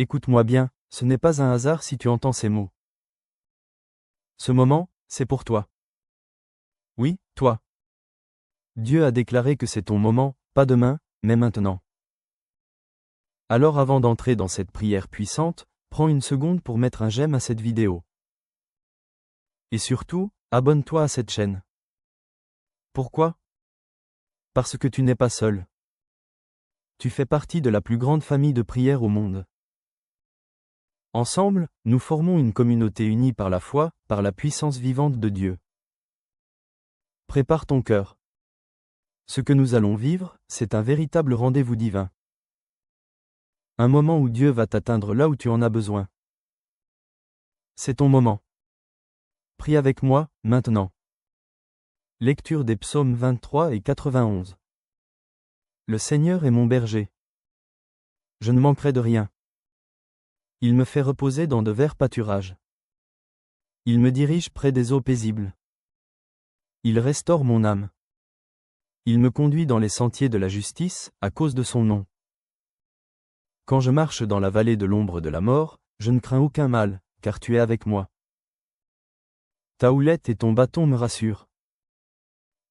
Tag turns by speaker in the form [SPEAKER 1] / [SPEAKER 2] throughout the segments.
[SPEAKER 1] Écoute-moi bien, ce n'est pas un hasard si tu entends ces mots. Ce moment, c'est pour toi. Oui, toi. Dieu a déclaré que c'est ton moment, pas demain, mais maintenant. Alors avant d'entrer dans cette prière puissante, prends une seconde pour mettre un j'aime à cette vidéo. Et surtout, abonne-toi à cette chaîne. Pourquoi? Parce que tu n'es pas seul. Tu fais partie de la plus grande famille de prière au monde. Ensemble, nous formons une communauté unie par la foi, par la puissance vivante de Dieu. Prépare ton cœur. Ce que nous allons vivre, c'est un véritable rendez-vous divin. Un moment où Dieu va t'atteindre là où tu en as besoin. C'est ton moment. Prie avec moi, maintenant. Lecture des psaumes 23 et 91. Le Seigneur est mon berger. Je ne manquerai de rien. Il me fait reposer dans de verts pâturages. Il me dirige près des eaux paisibles. Il restaure mon âme. Il me conduit dans les sentiers de la justice, à cause de son nom. Quand je marche dans la vallée de l'ombre de la mort, je ne crains aucun mal, car tu es avec moi. Ta houlette et ton bâton me rassurent.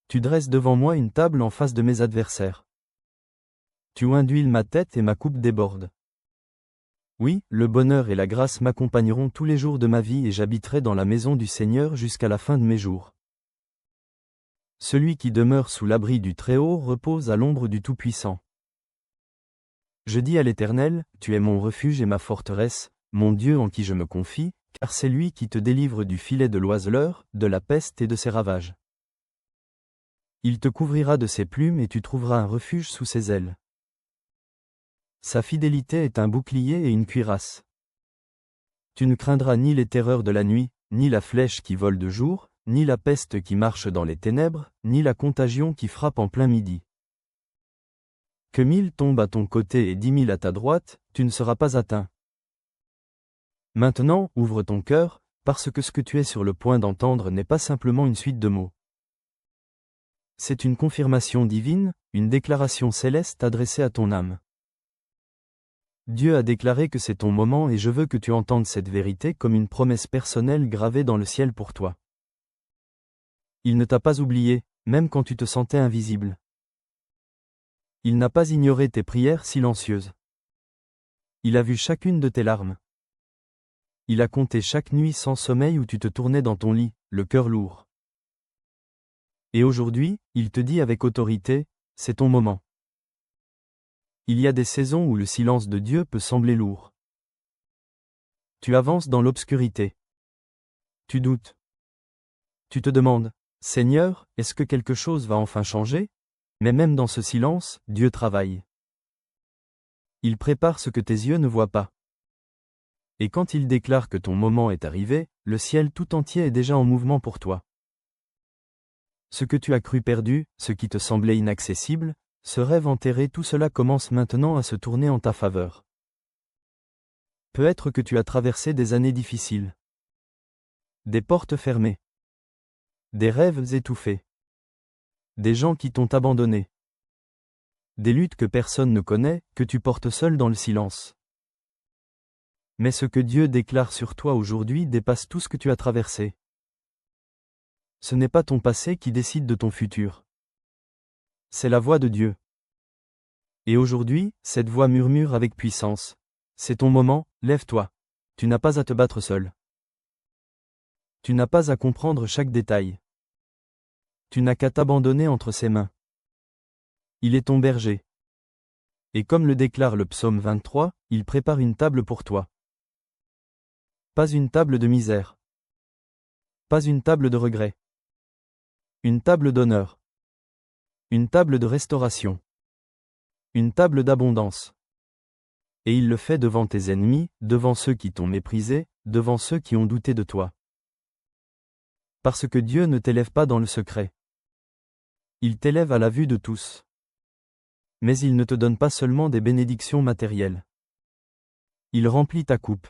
[SPEAKER 1] Tu dresses devant moi une table en face de mes adversaires. Tu oins d'huile ma tête et ma coupe déborde. Oui, le bonheur et la grâce m'accompagneront tous les jours de ma vie et j'habiterai dans la maison du Seigneur jusqu'à la fin de mes jours. Celui qui demeure sous l'abri du Très-Haut repose à l'ombre du Tout-Puissant. Je dis à l'Éternel, tu es mon refuge et ma forteresse, mon Dieu en qui je me confie, car c'est lui qui te délivre du filet de l'oiseleur, de la peste et de ses ravages. Il te couvrira de ses plumes et tu trouveras un refuge sous ses ailes. Sa fidélité est un bouclier et une cuirasse. Tu ne craindras ni les terreurs de la nuit, ni la flèche qui vole de jour, ni la peste qui marche dans les ténèbres, ni la contagion qui frappe en plein midi. Que 1000 tombent à ton côté et 10 000 à ta droite, tu ne seras pas atteint. Maintenant, ouvre ton cœur, parce que ce que tu es sur le point d'entendre n'est pas simplement une suite de mots. C'est une confirmation divine, une déclaration céleste adressée à ton âme. Dieu a déclaré que c'est ton moment et je veux que tu entendes cette vérité comme une promesse personnelle gravée dans le ciel pour toi. Il ne t'a pas oublié, même quand tu te sentais invisible. Il n'a pas ignoré tes prières silencieuses. Il a vu chacune de tes larmes. Il a compté chaque nuit sans sommeil où tu te tournais dans ton lit, le cœur lourd. Et aujourd'hui, il te dit avec autorité, c'est ton moment. Il y a des saisons où le silence de Dieu peut sembler lourd. Tu avances dans l'obscurité. Tu doutes. Tu te demandes, Seigneur, est-ce que quelque chose va enfin changer? Mais même dans ce silence, Dieu travaille. Il prépare ce que tes yeux ne voient pas. Et quand il déclare que ton moment est arrivé, le ciel tout entier est déjà en mouvement pour toi. Ce que tu as cru perdu, ce qui te semblait inaccessible, ce rêve enterré, tout cela commence maintenant à se tourner en ta faveur. Peut-être que tu as traversé des années difficiles. Des portes fermées. Des rêves étouffés. Des gens qui t'ont abandonné. Des luttes que personne ne connaît, que tu portes seul dans le silence. Mais ce que Dieu déclare sur toi aujourd'hui dépasse tout ce que tu as traversé. Ce n'est pas ton passé qui décide de ton futur. C'est la voix de Dieu. Et aujourd'hui, cette voix murmure avec puissance. C'est ton moment, lève-toi. Tu n'as pas à te battre seul. Tu n'as pas à comprendre chaque détail. Tu n'as qu'à t'abandonner entre ses mains. Il est ton berger. Et comme le déclare le psaume 23, il prépare une table pour toi. Pas une table de misère. Pas une table de regret. Une table d'honneur. Une table de restauration. Une table d'abondance. Et il le fait devant tes ennemis, devant ceux qui t'ont méprisé, devant ceux qui ont douté de toi. Parce que Dieu ne t'élève pas dans le secret. Il t'élève à la vue de tous. Mais il ne te donne pas seulement des bénédictions matérielles. Il remplit ta coupe.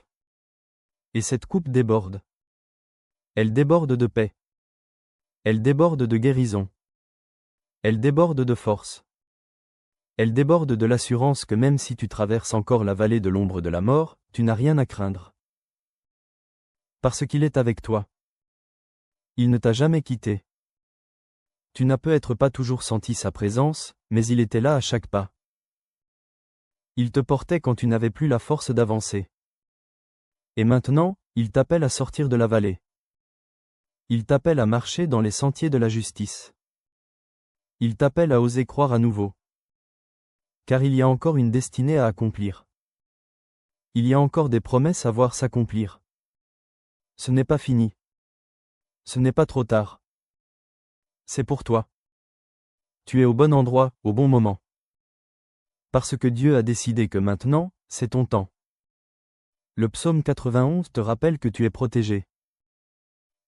[SPEAKER 1] Et cette coupe déborde. Elle déborde de paix. Elle déborde de guérison. Elle déborde de force. Elle déborde de l'assurance que même si tu traverses encore la vallée de l'ombre de la mort, tu n'as rien à craindre. Parce qu'il est avec toi. Il ne t'a jamais quitté. Tu n'as peut-être pas toujours senti sa présence, mais il était là à chaque pas. Il te portait quand tu n'avais plus la force d'avancer. Et maintenant, il t'appelle à sortir de la vallée. Il t'appelle à marcher dans les sentiers de la justice. Il t'appelle à oser croire à nouveau. Car il y a encore une destinée à accomplir. Il y a encore des promesses à voir s'accomplir. Ce n'est pas fini. Ce n'est pas trop tard. C'est pour toi. Tu es au bon endroit, au bon moment. Parce que Dieu a décidé que maintenant, c'est ton temps. Le psaume 91 te rappelle que tu es protégé.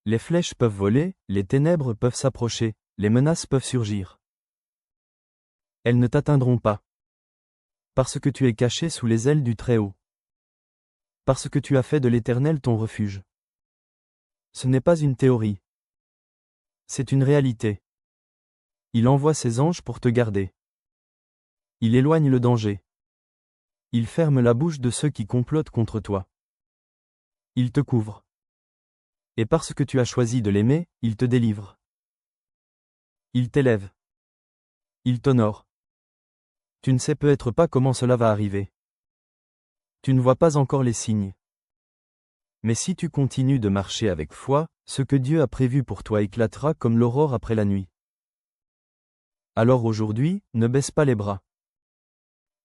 [SPEAKER 1] Les flèches peuvent voler, les ténèbres peuvent s'approcher, les menaces peuvent surgir. Elles ne t'atteindront pas. Parce que tu es caché sous les ailes du Très-Haut. Parce que tu as fait de l'Éternel ton refuge. Ce n'est pas une théorie. C'est une réalité. Il envoie ses anges pour te garder. Il éloigne le danger. Il ferme la bouche de ceux qui complotent contre toi. Il te couvre. Et parce que tu as choisi de l'aimer, il te délivre. Il t'élève. Il t'honore. Tu ne sais peut-être pas comment cela va arriver. Tu ne vois pas encore les signes. Mais si tu continues de marcher avec foi, ce que Dieu a prévu pour toi éclatera comme l'aurore après la nuit. Alors aujourd'hui, ne baisse pas les bras.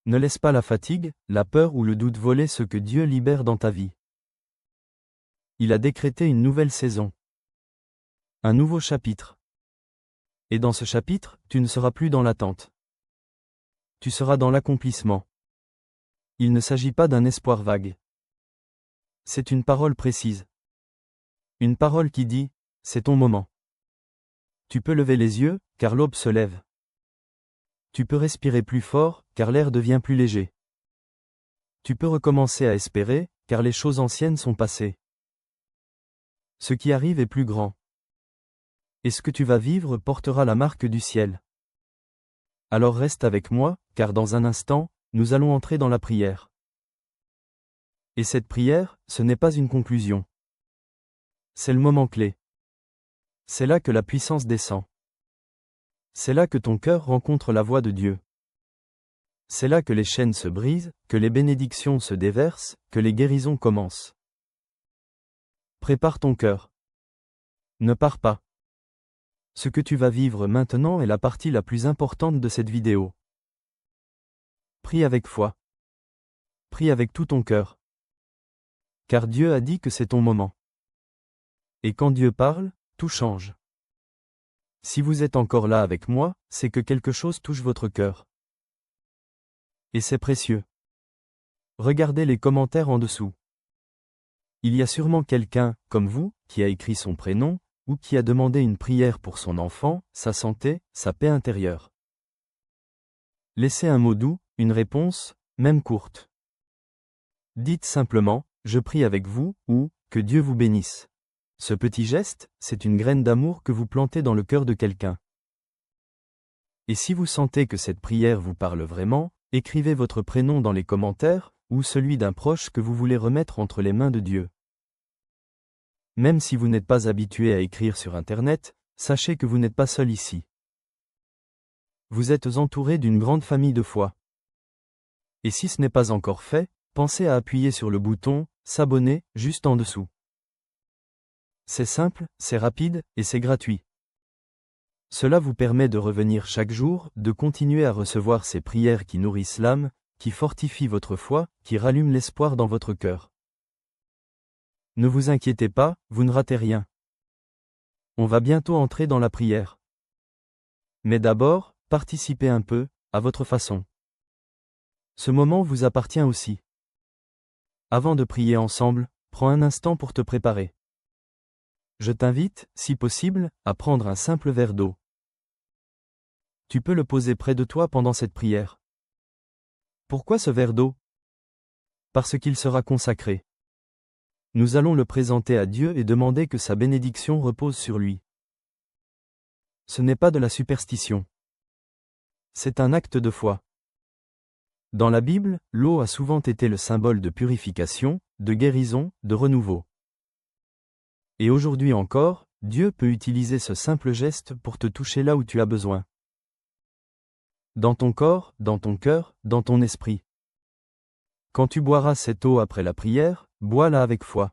[SPEAKER 1] Ne laisse pas la fatigue, la peur ou le doute voler ce que Dieu libère dans ta vie. Il a décrété une nouvelle saison. Un nouveau chapitre. Et dans ce chapitre, tu ne seras plus dans l'attente. Tu seras dans l'accomplissement. Il ne s'agit pas d'un espoir vague. C'est une parole précise. Une parole qui dit, c'est ton moment. Tu peux lever les yeux, car l'aube se lève. Tu peux respirer plus fort, car l'air devient plus léger. Tu peux recommencer à espérer, car les choses anciennes sont passées. Ce qui arrive est plus grand. Et ce que tu vas vivre portera la marque du ciel. Alors reste avec moi, car dans un instant, nous allons entrer dans la prière. Et cette prière, ce n'est pas une conclusion. C'est le moment clé. C'est là que la puissance descend. C'est là que ton cœur rencontre la voix de Dieu. C'est là que les chaînes se brisent, que les bénédictions se déversent, que les guérisons commencent. Prépare ton cœur. Ne pars pas. Ce que tu vas vivre maintenant est la partie la plus importante de cette vidéo. Prie avec foi. Prie avec tout ton cœur. Car Dieu a dit que c'est ton moment. Et quand Dieu parle, tout change. Si vous êtes encore là avec moi, c'est que quelque chose touche votre cœur. Et c'est précieux. Regardez les commentaires en dessous. Il y a sûrement quelqu'un, comme vous, qui a écrit son prénom, ou qui a demandé une prière pour son enfant, sa santé, sa paix intérieure. Laissez un mot doux, une réponse, même courte. Dites simplement, je prie avec vous, ou, que Dieu vous bénisse. Ce petit geste, c'est une graine d'amour que vous plantez dans le cœur de quelqu'un. Et si vous sentez que cette prière vous parle vraiment, écrivez votre prénom dans les commentaires, ou celui d'un proche que vous voulez remettre entre les mains de Dieu. Même si vous n'êtes pas habitué à écrire sur Internet, sachez que vous n'êtes pas seul ici. Vous êtes entouré d'une grande famille de foi. Et si ce n'est pas encore fait, pensez à appuyer sur le bouton « S'abonner » juste en dessous. C'est simple, c'est rapide, et c'est gratuit. Cela vous permet de revenir chaque jour, de continuer à recevoir ces prières qui nourrissent l'âme, qui fortifient votre foi, qui rallument l'espoir dans votre cœur. Ne vous inquiétez pas, vous ne ratez rien. On va bientôt entrer dans la prière. Mais d'abord, participez un peu, à votre façon. Ce moment vous appartient aussi. Avant de prier ensemble, prends un instant pour te préparer. Je t'invite, si possible, à prendre un simple verre d'eau. Tu peux le poser près de toi pendant cette prière. Pourquoi ce verre d'eau? Parce qu'il sera consacré. Nous allons le présenter à Dieu et demander que sa bénédiction repose sur lui. Ce n'est pas de la superstition. C'est un acte de foi. Dans la Bible, l'eau a souvent été le symbole de purification, de guérison, de renouveau. Et aujourd'hui encore, Dieu peut utiliser ce simple geste pour te toucher là où tu as besoin. Dans ton corps, dans ton cœur, dans ton esprit. Quand tu boiras cette eau après la prière, bois-la avec foi.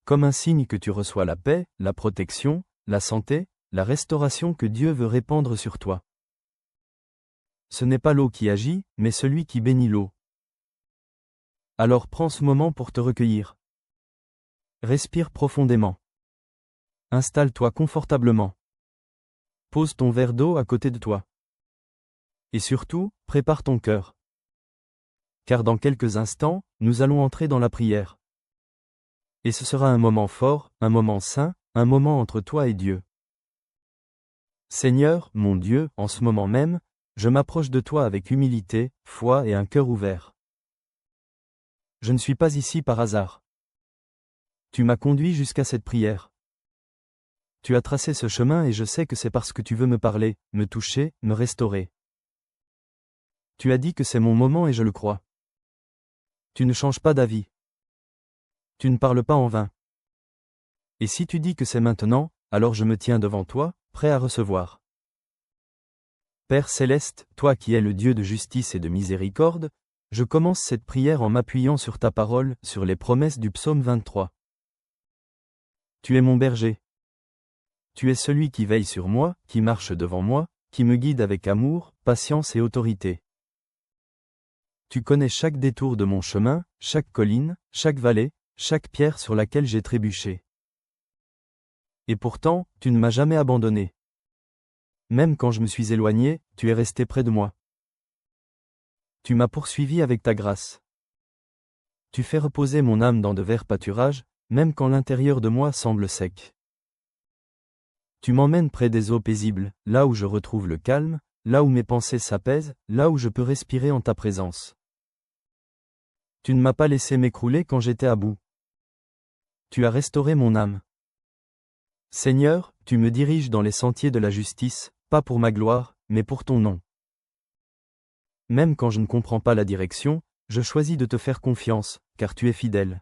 [SPEAKER 1] Comme un signe que tu reçois la paix, la protection, la santé, la restauration que Dieu veut répandre sur toi. Ce n'est pas l'eau qui agit, mais celui qui bénit l'eau. Alors prends ce moment pour te recueillir. Respire profondément. Installe-toi confortablement. Pose ton verre d'eau à côté de toi. Et surtout, prépare ton cœur. Car dans quelques instants, nous allons entrer dans la prière. Et ce sera un moment fort, un moment saint, un moment entre toi et Dieu. Seigneur, mon Dieu, en ce moment même, je m'approche de toi avec humilité, foi et un cœur ouvert. Je ne suis pas ici par hasard. Tu m'as conduit jusqu'à cette prière. Tu as tracé ce chemin et je sais que c'est parce que tu veux me parler, me toucher, me restaurer. Tu as dit que c'est mon moment et je le crois. Tu ne changes pas d'avis. Tu ne parles pas en vain. Et si tu dis que c'est maintenant, alors je me tiens devant toi, prêt à recevoir. Père céleste, toi qui es le Dieu de justice et de miséricorde, je commence cette prière en m'appuyant sur ta parole, sur les promesses du psaume 23. Tu es mon berger. Tu es celui qui veille sur moi, qui marche devant moi, qui me guide avec amour, patience et autorité. Tu connais chaque détour de mon chemin, chaque colline, chaque vallée, chaque pierre sur laquelle j'ai trébuché. Et pourtant, tu ne m'as jamais abandonné. Même quand je me suis éloigné, tu es resté près de moi. Tu m'as poursuivi avec ta grâce. Tu fais reposer mon âme dans de verts pâturages, même quand l'intérieur de moi semble sec. Tu m'emmènes près des eaux paisibles, là où je retrouve le calme, là où mes pensées s'apaisent, là où je peux respirer en ta présence. Tu ne m'as pas laissé m'écrouler quand j'étais à bout. Tu as restauré mon âme. Seigneur, tu me diriges dans les sentiers de la justice, pas pour ma gloire, mais pour ton nom. Même quand je ne comprends pas la direction, je choisis de te faire confiance, car tu es fidèle.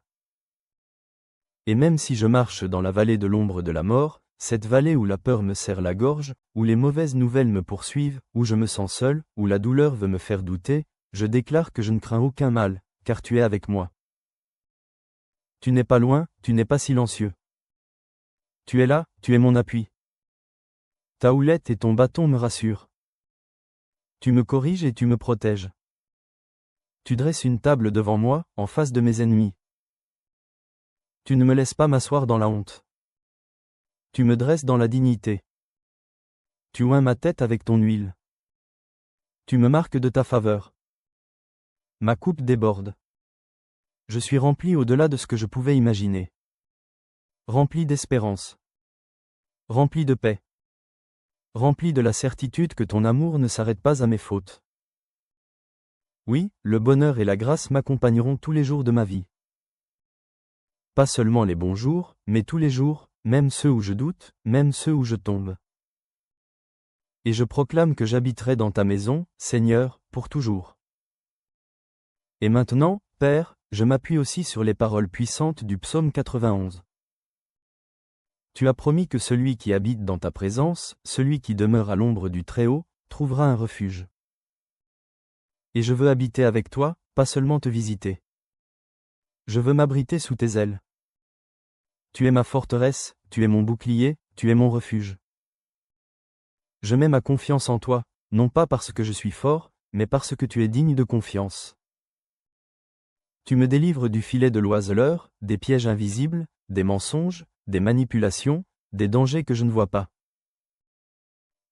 [SPEAKER 1] Et même si je marche dans la vallée de l'ombre de la mort, cette vallée où la peur me serre la gorge, où les mauvaises nouvelles me poursuivent, où je me sens seul, où la douleur veut me faire douter, je déclare que je ne crains aucun mal, car tu es avec moi. Tu n'es pas loin, tu n'es pas silencieux. Tu es là, tu es mon appui. Ta houlette et ton bâton me rassurent. Tu me corriges et tu me protèges. Tu dresses une table devant moi, en face de mes ennemis. Tu ne me laisses pas m'asseoir dans la honte. Tu me dresses dans la dignité. Tu oins ma tête avec ton huile. Tu me marques de ta faveur. Ma coupe déborde. Je suis rempli au-delà de ce que je pouvais imaginer. Rempli d'espérance. Rempli de paix. Rempli de la certitude que ton amour ne s'arrête pas à mes fautes. Oui, le bonheur et la grâce m'accompagneront tous les jours de ma vie. Pas seulement les bons jours, mais tous les jours, même ceux où je doute, même ceux où je tombe. Et je proclame que j'habiterai dans ta maison, Seigneur, pour toujours. Et maintenant, Père, je m'appuie aussi sur les paroles puissantes du psaume 91. Tu as promis que celui qui habite dans ta présence, celui qui demeure à l'ombre du Très-Haut, trouvera un refuge. Et je veux habiter avec toi, pas seulement te visiter. Je veux m'abriter sous tes ailes. Tu es ma forteresse, tu es mon bouclier, tu es mon refuge. Je mets ma confiance en toi, non pas parce que je suis fort, mais parce que tu es digne de confiance. Tu me délivres du filet de l'oiseleur, des pièges invisibles, des mensonges, des manipulations, des dangers que je ne vois pas.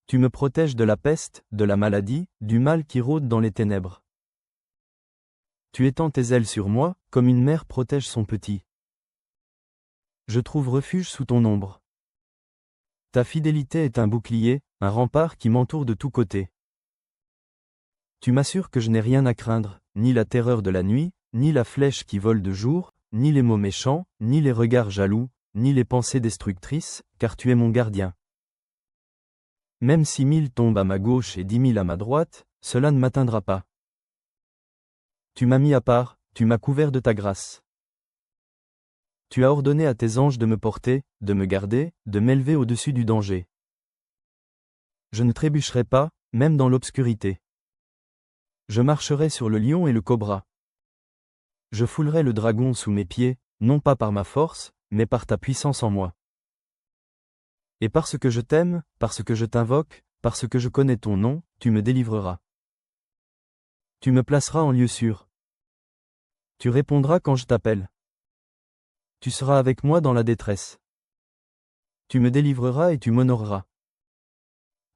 [SPEAKER 1] Tu me protèges de la peste, de la maladie, du mal qui rôde dans les ténèbres. Tu étends tes ailes sur moi, comme une mère protège son petit. Je trouve refuge sous ton ombre. Ta fidélité est un bouclier, un rempart qui m'entoure de tous côtés. Tu m'assures que je n'ai rien à craindre, ni la terreur de la nuit, ni la flèche qui vole de jour, ni les mots méchants, ni les regards jaloux, ni les pensées destructrices, car tu es mon gardien. Même si 1000 tombent à ma gauche et 10 000 à ma droite, cela ne m'atteindra pas. Tu m'as mis à part, tu m'as couvert de ta grâce. Tu as ordonné à tes anges de me porter, de me garder, de m'élever au-dessus du danger. Je ne trébucherai pas, même dans l'obscurité. Je marcherai sur le lion et le cobra. Je foulerai le dragon sous mes pieds, non pas par ma force, mais par ta puissance en moi. Et parce que je t'aime, parce que je t'invoque, parce que je connais ton nom, tu me délivreras. Tu me placeras en lieu sûr. Tu répondras quand je t'appelle. Tu seras avec moi dans la détresse. Tu me délivreras et tu m'honoreras.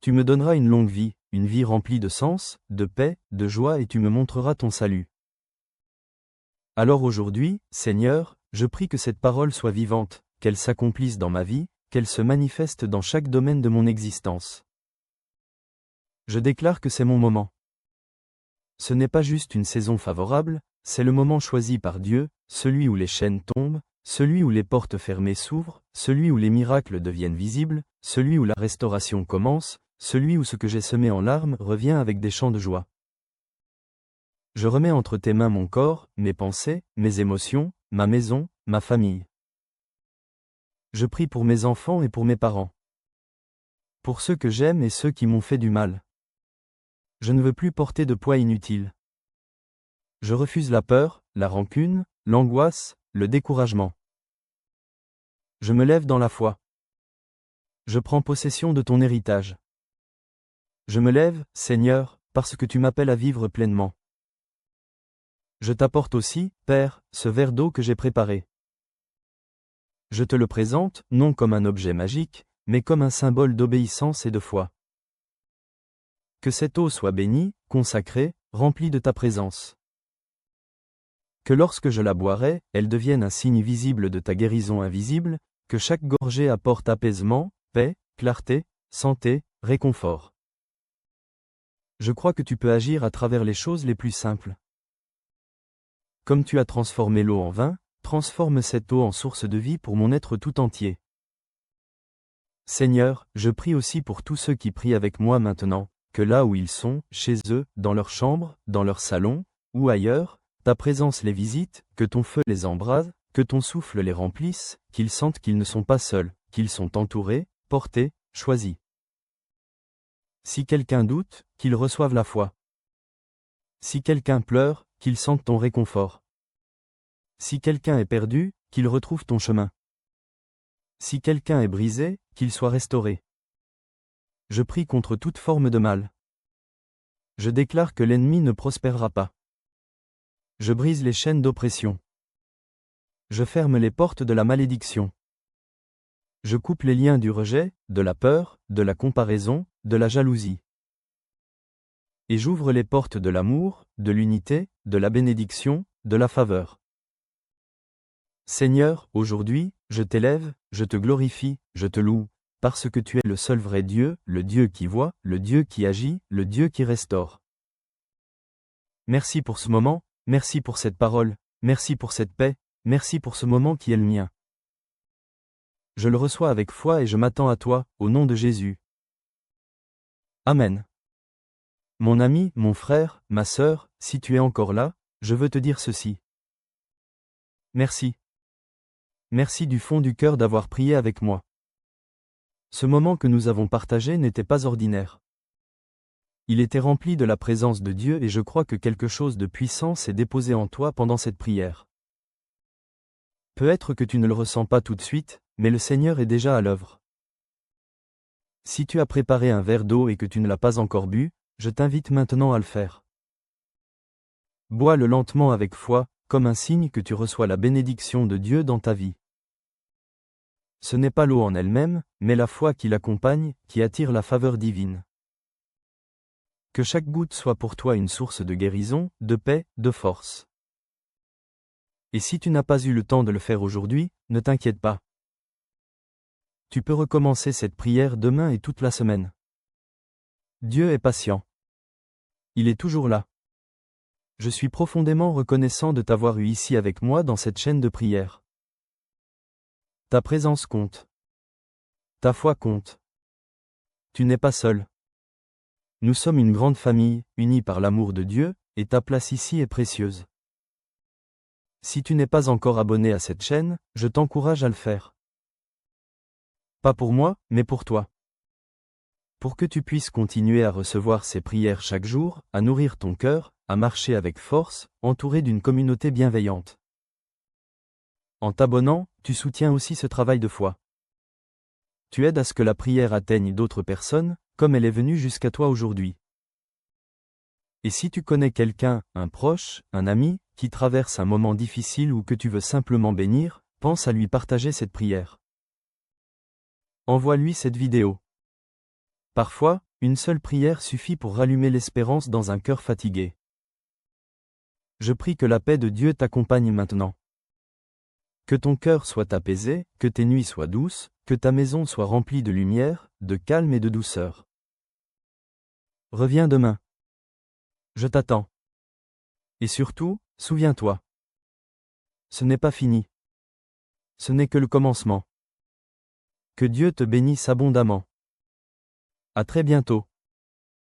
[SPEAKER 1] Tu me donneras une longue vie, une vie remplie de sens, de paix, de joie et tu me montreras ton salut. Alors aujourd'hui, Seigneur, je prie que cette parole soit vivante, qu'elle s'accomplisse dans ma vie, qu'elle se manifeste dans chaque domaine de mon existence. Je déclare que c'est mon moment. Ce n'est pas juste une saison favorable, c'est le moment choisi par Dieu, celui où les chaînes tombent, celui où les portes fermées s'ouvrent, celui où les miracles deviennent visibles, celui où la restauration commence, celui où ce que j'ai semé en larmes revient avec des chants de joie. Je remets entre tes mains mon corps, mes pensées, mes émotions, ma maison, ma famille. Je prie pour mes enfants et pour mes parents. Pour ceux que j'aime et ceux qui m'ont fait du mal. Je ne veux plus porter de poids inutile. Je refuse la peur, la rancune, l'angoisse, le découragement. Je me lève dans la foi. Je prends possession de ton héritage. Je me lève, Seigneur, parce que tu m'appelles à vivre pleinement. Je t'apporte aussi, Père, ce verre d'eau que j'ai préparé. Je te le présente, non comme un objet magique, mais comme un symbole d'obéissance et de foi. Que cette eau soit bénie, consacrée, remplie de ta présence. Que lorsque je la boirai, elle devienne un signe visible de ta guérison invisible, que chaque gorgée apporte apaisement, paix, clarté, santé, réconfort. Je crois que tu peux agir à travers les choses les plus simples. Comme tu as transformé l'eau en vin, transforme cette eau en source de vie pour mon être tout entier. Seigneur, je prie aussi pour tous ceux qui prient avec moi maintenant, que là où ils sont, chez eux, dans leur chambre, dans leur salon, ou ailleurs, ta présence les visite, que ton feu les embrase, que ton souffle les remplisse, qu'ils sentent qu'ils ne sont pas seuls, qu'ils sont entourés, portés, choisis. Si quelqu'un doute, qu'il reçoive la foi. Si quelqu'un pleure, qu'il sente ton réconfort. Si quelqu'un est perdu, qu'il retrouve ton chemin. Si quelqu'un est brisé, qu'il soit restauré. Je prie contre toute forme de mal. Je déclare que l'ennemi ne prospérera pas. Je brise les chaînes d'oppression. Je ferme les portes de la malédiction. Je coupe les liens du rejet, de la peur, de la comparaison, de la jalousie. Et j'ouvre les portes de l'amour, de l'unité, de la bénédiction, de la faveur. Seigneur, aujourd'hui, je t'élève, je te glorifie, je te loue, parce que tu es le seul vrai Dieu, le Dieu qui voit, le Dieu qui agit, le Dieu qui restaure. Merci pour ce moment, merci pour cette parole, merci pour cette paix, merci pour ce moment qui est le mien. Je le reçois avec foi et je m'attends à toi, au nom de Jésus. Amen. Mon ami, mon frère, ma sœur, si tu es encore là, je veux te dire ceci. Merci. Merci du fond du cœur d'avoir prié avec moi. Ce moment que nous avons partagé n'était pas ordinaire. Il était rempli de la présence de Dieu et je crois que quelque chose de puissant s'est déposé en toi pendant cette prière. Peut-être que tu ne le ressens pas tout de suite, mais le Seigneur est déjà à l'œuvre. Si tu as préparé un verre d'eau et que tu ne l'as pas encore bu, je t'invite maintenant à le faire. Bois-le lentement avec foi, comme un signe que tu reçois la bénédiction de Dieu dans ta vie. Ce n'est pas l'eau en elle-même, mais la foi qui l'accompagne, qui attire la faveur divine. Que chaque goutte soit pour toi une source de guérison, de paix, de force. Et si tu n'as pas eu le temps de le faire aujourd'hui, ne t'inquiète pas. Tu peux recommencer cette prière demain et toute la semaine. Dieu est patient. Il est toujours là. Je suis profondément reconnaissant de t'avoir eu ici avec moi dans cette chaîne de prière. Ta présence compte. Ta foi compte. Tu n'es pas seul. Nous sommes une grande famille, unie par l'amour de Dieu, et ta place ici est précieuse. Si tu n'es pas encore abonné à cette chaîne, je t'encourage à le faire. Pas pour moi, mais pour toi. Pour que tu puisses continuer à recevoir ces prières chaque jour, à nourrir ton cœur, à marcher avec force, entouré d'une communauté bienveillante. En t'abonnant, tu soutiens aussi ce travail de foi. Tu aides à ce que la prière atteigne d'autres personnes, comme elle est venue jusqu'à toi aujourd'hui. Et si tu connais quelqu'un, un proche, un ami, qui traverse un moment difficile ou que tu veux simplement bénir, pense à lui partager cette prière. Envoie-lui cette vidéo. Parfois, une seule prière suffit pour rallumer l'espérance dans un cœur fatigué. Je prie que la paix de Dieu t'accompagne maintenant. Que ton cœur soit apaisé, que tes nuits soient douces, que ta maison soit remplie de lumière, de calme et de douceur. Reviens demain. Je t'attends. Et surtout, souviens-toi. Ce n'est pas fini. Ce n'est que le commencement. Que Dieu te bénisse abondamment. À très bientôt.